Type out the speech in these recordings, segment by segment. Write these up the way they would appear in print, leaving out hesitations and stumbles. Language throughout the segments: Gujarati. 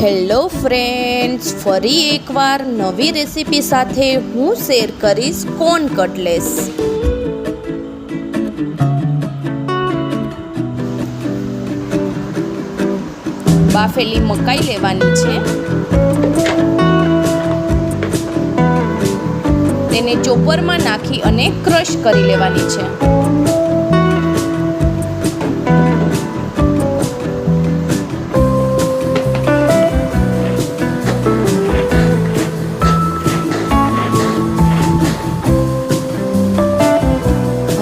હેલો ફ્રેન્ડ્સ, ફરી એકવાર નવી રેસીપી સાથે હું શેર કરીશ કોર્ન કટલેસ. બાફેલી મકાઈ લેવાની છે, તેને ચોપરમાં નાખી અને ક્રશ કરી લેવાની છે.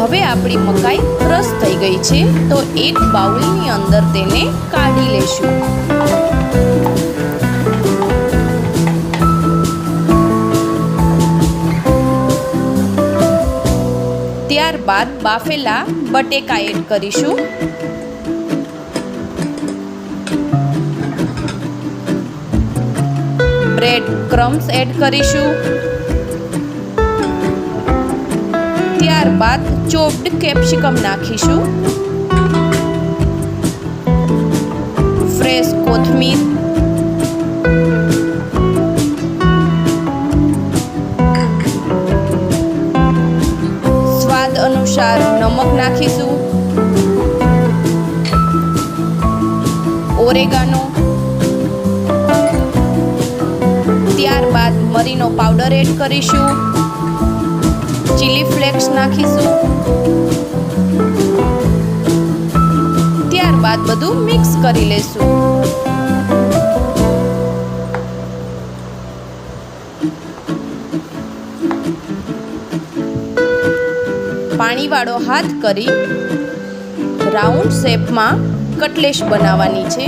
હવે આપણી મકાઈ ક્રશ થઈ ગઈ છે, તો એક બાઉલની અંદર તેને કાઢી લેશું. ત્યારબાદ બાફેલા બટેકા એડ કરીશું. બ્રેડ ક્રમ્સ એડ કરીશું. ત્યારબાદ ચોપ્ડ કેપ્સિકમ નાખીશું. ફ્રેશ કોથમીર, સ્વાદ અનુસાર નમક નાખીશું. ઓરેગાનો, ત્યારબાદ મરીનો પાવડર એડ કરીશું. ચીલી ફ્લેક્સ નાખીશું. ત્યારબાદ બધું મિક્સ કરી લેશું. પાણીવાળો હાથ કરી રાઉન્ડ શેપમાં કટલેસ બનાવવાની છે.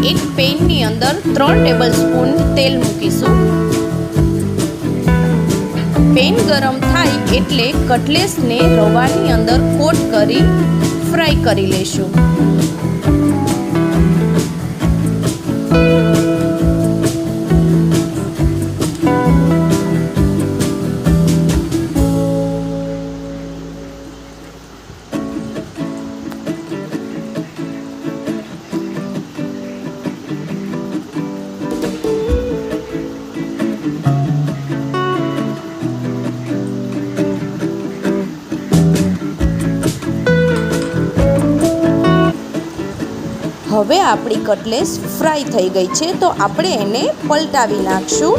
એક પેનની અંદર 3 ટેબલસ્પૂન તેલ મૂકીશું. પેન ગરમ થાય એટલે કટલેસને રવાની અંદર કોટ કરી ફ્રાય કરી લેશું. હવે આપણી કટલેસ ફ્રાય થઈ ગઈ છે, તો આપણે એને પલટાવી નાખશું.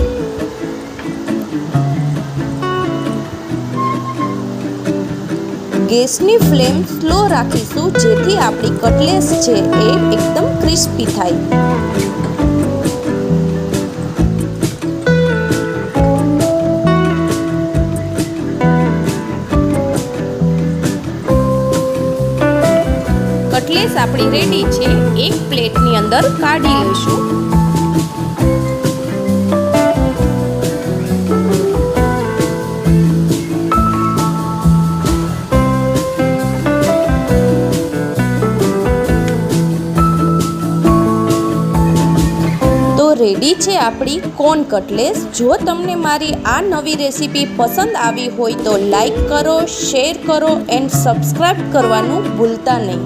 ગેસની ફ્લેમ સ્લો રાખીશું, જેથી આપણી કટલેસ છે એ એકદમ ક્રિસ્પી થાય. કટલેસ આપણી રેડી છે. એક પ્લેટની અંદર કાઢી લઈશું. તો રેડી છે આપણી કોર્ન કટલેસ. જો તમને મારી આ નવી રેસીપી પસંદ આવી હોય તો લાઈક કરો, શેર કરો એન્ડ સબસ્ક્રાઈબ કરવાનું ભૂલતા નહીં.